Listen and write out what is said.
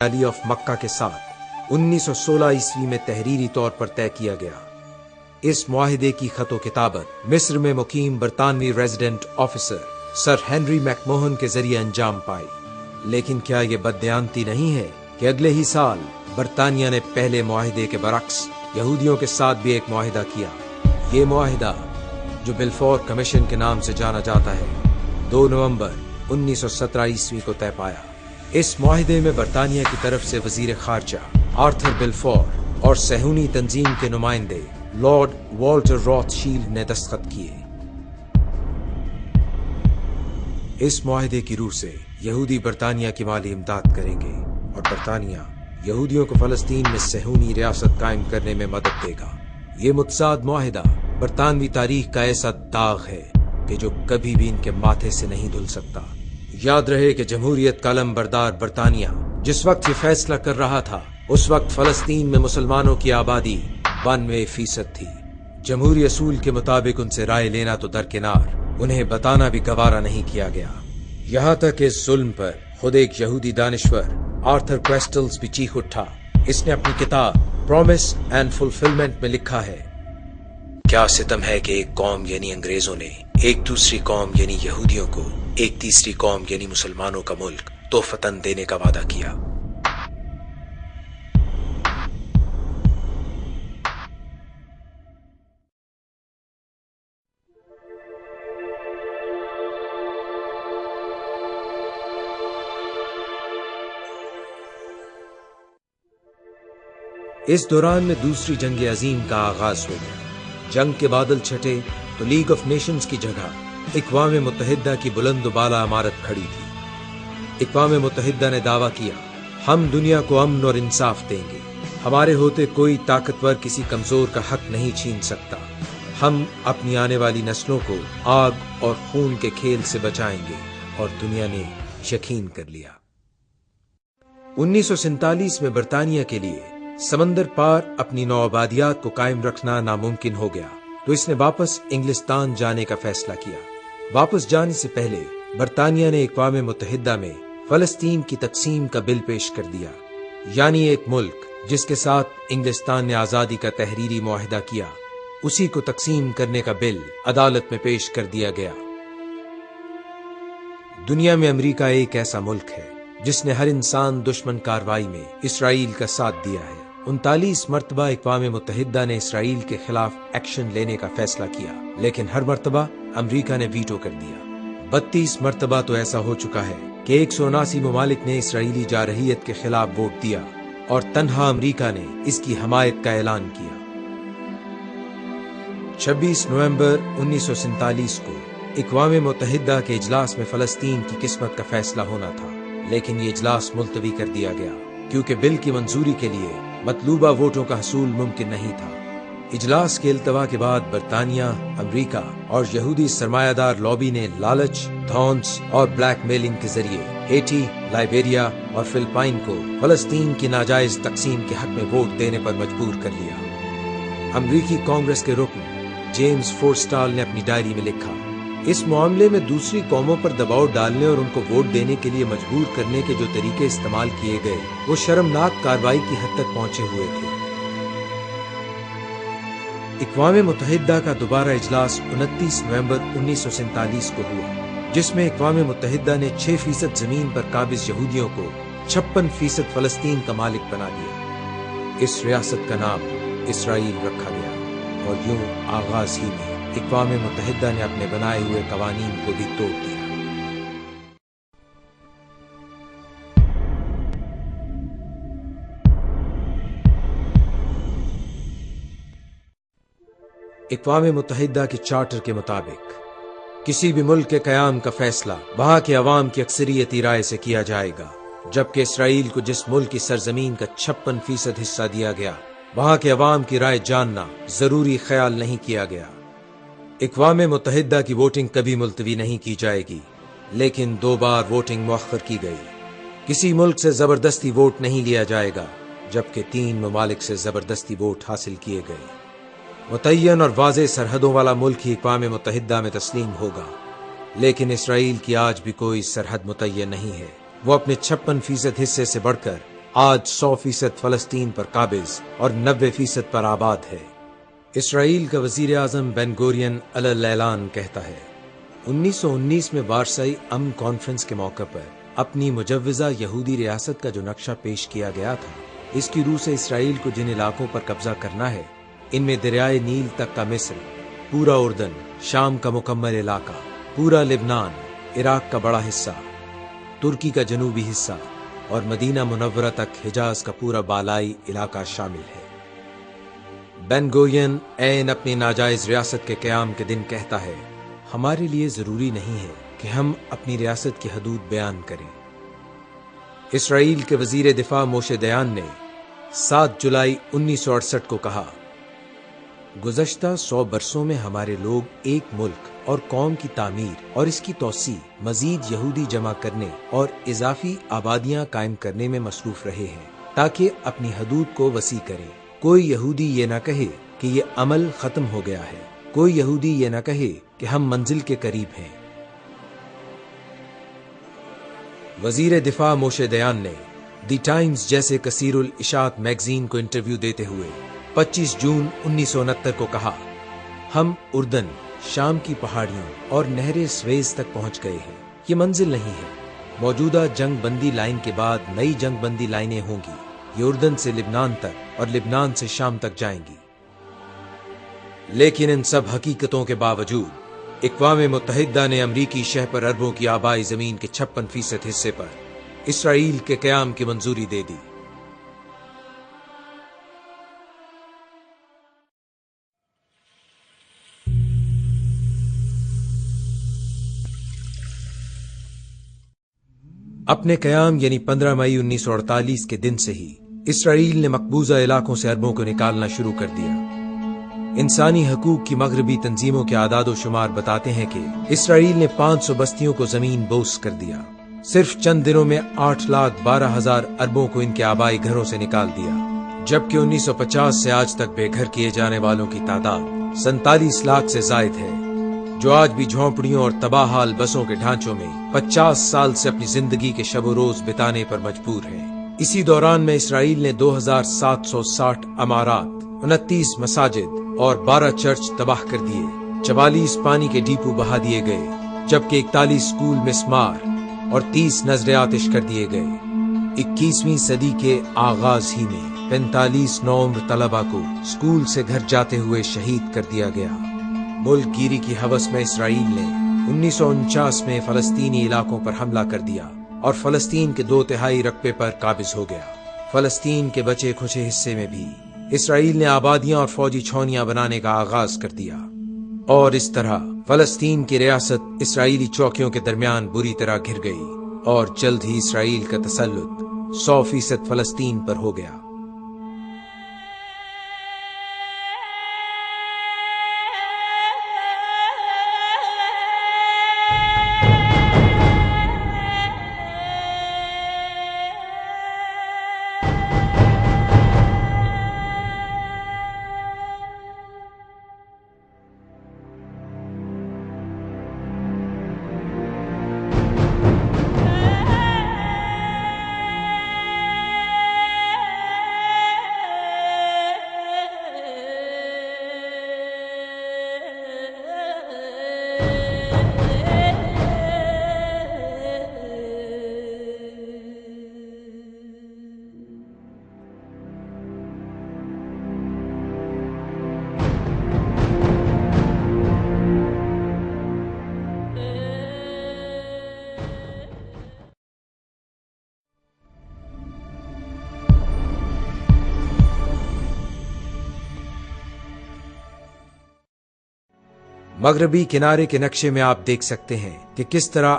علی of مکہ کے ساتھ 1916 عیسوی میں تحریری طور پر طے کیا گیا۔ اس معاہدے کی خط و کتابت مصر میں مقیم برطانوی resident officer sir Henry make Mohan کے ذریعے انجام پائی۔ لیکن کیا یہ بددیانتی نہیں ہے کہ اگلے ہی سال برطانیہ نے پہلے معاہدے کے برعکس یہودیوں کے ساتھ بھی ایک معاہدہ کیا۔ یہ معاہدہ، جو بلفور کمیشن کے نام سے جانا جاتا ہے، 2 نومبر 1917 عیسوی کو طے پایا۔ اس معاہدے میں برطانیہ کی طرف سے وزیر خارجہ آرتھر بلفور اور صہیونی تنظیم کے نمائندے لارڈ والٹر روتھ شیلڈ نے دستخط کیے۔ اس معاہدے کی روح سے یہودی برطانیہ کی مالی امداد کریں گے اور برطانیہ یہودیوں کو فلسطین میں صہیونی ریاست قائم کرنے میں مدد دے گا۔ یہ متصاد معاہدہ برطانوی تاریخ کا ایسا داغ ہے کہ جو کبھی بھی ان کے ماتھے سے نہیں دھل سکتا۔ یاد رہے کہ جمہوریت کا علم بردار برطانیہ جس وقت یہ فیصلہ کر رہا تھا، اس وقت فلسطین میں مسلمانوں کی آبادی 92% تھی۔ جمہوری اصول کے مطابق ان سے رائے لینا تو درکنار، انہیں بتانا بھی گوارا نہیں کیا گیا۔ یہاں تک اس ظلم پر خود ایک یہودی دانشور آرتھر کویسٹلز بھی چیخ اٹھا۔ اس نے اپنی کتاب پرومس اینڈ فلفلمنٹ میں لکھا ہے، کیا ستم ہے کہ ایک قوم یعنی انگریزوں نے ایک دوسری قوم یعنی یہودیوں کو ایک تیسری قوم یعنی مسلمانوں کا ملک تحفتاً دینے کا وعدہ کیا۔ اس دوران میں دوسری جنگ عظیم کا آغاز ہو گیا۔ جنگ کے بادل چھٹے تو لیگ آف نیشنز کی جگہ اقوام متحدہ کی بلند و بالا عمارت کھڑی تھی۔ اقوام متحدہ نے دعویٰ کیا، ہم دنیا کو امن اور انصاف دیں گے، ہمارے ہوتے کوئی طاقتور کسی کمزور کا حق نہیں چھین سکتا، ہم اپنی آنے والی نسلوں کو آگ اور خون کے کھیل سے بچائیں گے۔ اور دنیا نے یقین کر لیا۔ 1947 میں برطانیہ کے لیے سمندر پار اپنی نوآبادیات کو قائم رکھنا ناممکن ہو گیا تو اس نے واپس انگلستان جانے کا فیصلہ کیا۔ واپس جانے سے پہلے برطانیہ نے اقوام متحدہ میں فلسطین کی تقسیم کا بل پیش کر دیا، یعنی ایک ملک جس کے ساتھ انگلستان نے آزادی کا تحریری معاہدہ کیا، اسی کو تقسیم کرنے کا بل عدالت میں پیش کر دیا گیا۔ دنیا میں امریکہ ایک ایسا ملک ہے جس نے ہر انسان دشمن کارروائی میں اسرائیل کا ساتھ دیا ہے۔ 39 مرتبہ اقوام متحدہ نے اسرائیل کے خلاف ایکشن لینے کا فیصلہ کیا، لیکن ہر مرتبہ امریکہ نے ویٹو کر دیا۔ 32 مرتبہ تو ایسا ہو چکا ہے کہ 179 ممالک نے اسرائیلی جارحیت کے خلاف ووٹ دیا اور تنہا امریکہ نے اس کی حمایت کا اعلان کیا۔ 26 نومبر 1947 کو اقوام متحدہ کے اجلاس میں فلسطین کی قسمت کا فیصلہ ہونا تھا، لیکن یہ اجلاس ملتوی کر دیا گیا کیونکہ بل کی منظوری کے لیے مطلوبہ ووٹوں کا حصول ممکن نہیں تھا۔ اجلاس کے التوا کے بعد برطانیہ، امریکہ اور یہودی سرمایہ دار لابی نے لالچ، دھونس اور بلیک میلنگ کے ذریعے ہیٹی، لائبیریا اور فلپائن کو فلسطین کی ناجائز تقسیم کے حق میں ووٹ دینے پر مجبور کر لیا۔ امریکی کانگریس کے رکن جیمز فورسٹال نے اپنی ڈائری میں لکھا، اس معاملے میں دوسری قوموں پر دباؤ ڈالنے اور ان کو ووٹ دینے کے لیے مجبور کرنے کے جو طریقے استعمال کیے گئے وہ شرمناک کارروائی کی حد تک پہنچے ہوئے تھے۔ اقوام متحدہ کا دوبارہ اجلاس 29 نومبر 1947 کو ہوا، جس میں اقوام متحدہ نے 6% زمین پر قابض یہودیوں کو 56% فلسطین کا مالک بنا دیا۔ اس ریاست کا نام اسرائیل رکھا گیا اور یوں آغاز ہی میں اقوام متحدہ نے اپنے بنائے ہوئے قوانین کو بھی توڑ دیا۔ اقوام متحدہ کے چارٹر کے مطابق کسی بھی ملک کے قیام کا فیصلہ وہاں کے عوام کی اکثریتی رائے سے کیا جائے گا، جبکہ اسرائیل کو جس ملک کی سرزمین کا 56% حصہ دیا گیا وہاں کے عوام کی رائے جاننا ضروری خیال نہیں کیا گیا۔ اقوام متحدہ کی ووٹنگ کبھی ملتوی نہیں کی جائے گی، لیکن 2 بار ووٹنگ مؤخر کی گئی۔ کسی ملک سے زبردستی ووٹ نہیں لیا جائے گا، جبکہ 3 ممالک سے زبردستی ووٹ حاصل کیے گئے۔ متعین اور واضح سرحدوں والا ملک ہی اقوام متحدہ میں تسلیم ہوگا، لیکن اسرائیل کی آج بھی کوئی سرحد متعین نہیں ہے۔ وہ اپنے 56% حصے سے بڑھ کر آج 100% فلسطین پر قابض اور 90% پر آباد ہے۔ اسرائیل کا وزیر اعظم بن گورین علی الاعلان کہتا ہے، 1919 میں وارسائی امن کانفرنس کے موقع پر اپنی مجوزہ یہودی ریاست کا جو نقشہ پیش کیا گیا تھا، اس کی روح سے اسرائیل کو جن علاقوں پر قبضہ کرنا ہے، ان میں دریائے نیل تک کا مصر، پورا اردن، شام کا مکمل علاقہ، پورا لبنان، عراق کا بڑا حصہ، ترکی کا جنوبی حصہ اور مدینہ منورہ تک حجاز کا پورا بالائی علاقہ شامل ہے۔ بن گورین عین اپنی ناجائز ریاست کے قیام کے دن کہتا ہے، ہمارے لیے ضروری نہیں ہے کہ ہم اپنی ریاست کی حدود بیان کریں۔ اسرائیل کے وزیر دفاع موشے دیان نے 7 جولائی 1968 کو کہا، گزشتہ 100 برسوں میں ہمارے لوگ ایک ملک اور قوم کی تعمیر اور اس کی توسیع، مزید یہودی جمع کرنے اور اضافی آبادیاں قائم کرنے میں مصروف رہے ہیں تاکہ اپنی حدود کو وسیع کریں۔ کوئی یہودی یہ نہ کہے کہ یہ عمل ختم ہو گیا ہے، کوئی یہودی یہ نہ کہے کہ ہم منزل کے قریب ہیں۔ وزیر دفاع موشے دیان نے دی ٹائمز جیسے کثیر الاشاعت میگزین کو انٹرویو دیتے ہوئے 25 جون 1969 کو کہا، ہم اردن، شام کی پہاڑیوں اور نہر سویز تک پہنچ گئے ہیں۔ یہ منزل نہیں ہے۔ موجودہ جنگ بندی لائن کے بعد نئی جنگ بندی لائنیں ہوں گی۔ یہ اردن سے لبنان تک اور لبنان سے شام تک جائیں گی۔ لیکن ان سب حقیقتوں کے باوجود اقوام متحدہ نے امریکی شہ پر اربوں کی آبائی زمین کے 56% حصے پر اسرائیل کے قیام کی منظوری دے دی۔ اپنے قیام یعنی 15 مئی 1948 کے دن سے ہی اسرائیل نے مقبوضہ علاقوں سے اربوں کو نکالنا شروع کر دیا۔ انسانی حقوق کی مغربی تنظیموں کے اعداد و شمار بتاتے ہیں کہ اسرائیل نے 500 بستیوں کو زمین بوس کر دیا۔ صرف چند دنوں میں 8,12,000 اربوں کو ان کے آبائی گھروں سے نکال دیا، جبکہ 1950 سے آج تک بے گھر کیے جانے والوں کی تعداد 47 لاکھ سے زائد ہے، جو آج بھی جھونپڑیوں اور تباہ حال بسوں کے ڈھانچوں میں 50 سال سے اپنی زندگی کے شب و روز بتانے پر مجبور ہیں۔ اسی دوران میں اسرائیل نے 2,760 عمارات، 29 مساجد اور 12 چرچ تباہ کر دیے، 44 پانی کے ڈیپو بہا دیے گئے، جبکہ 41 اسکول مسمار اور 30 نذر آتش کر دیے گئے۔ 21ویں صدی کے آغاز ہی میں 45 نوعمر طلبہ کو اسکول سے گھر جاتے ہوئے شہید کر دیا گیا۔ ملک گیری کی ہوس میں اسرائیل نے 1949 میں فلسطینی علاقوں پر حملہ کر دیا اور فلسطین کے 2/3 رقبے پر قابض ہو گیا۔ فلسطین کے بچے کھچے حصے میں بھی اسرائیل نے آبادیاں اور فوجی چھاؤنیاں بنانے کا آغاز کر دیا، اور اس طرح فلسطین کی ریاست اسرائیلی چوکیوں کے درمیان بری طرح گھر گئی، اور جلد ہی اسرائیل کا تسلط 100% فلسطین پر ہو گیا۔ مغربی کنارے کے نقشے میں آپ دیکھ سکتے ہیں کہ کس طرح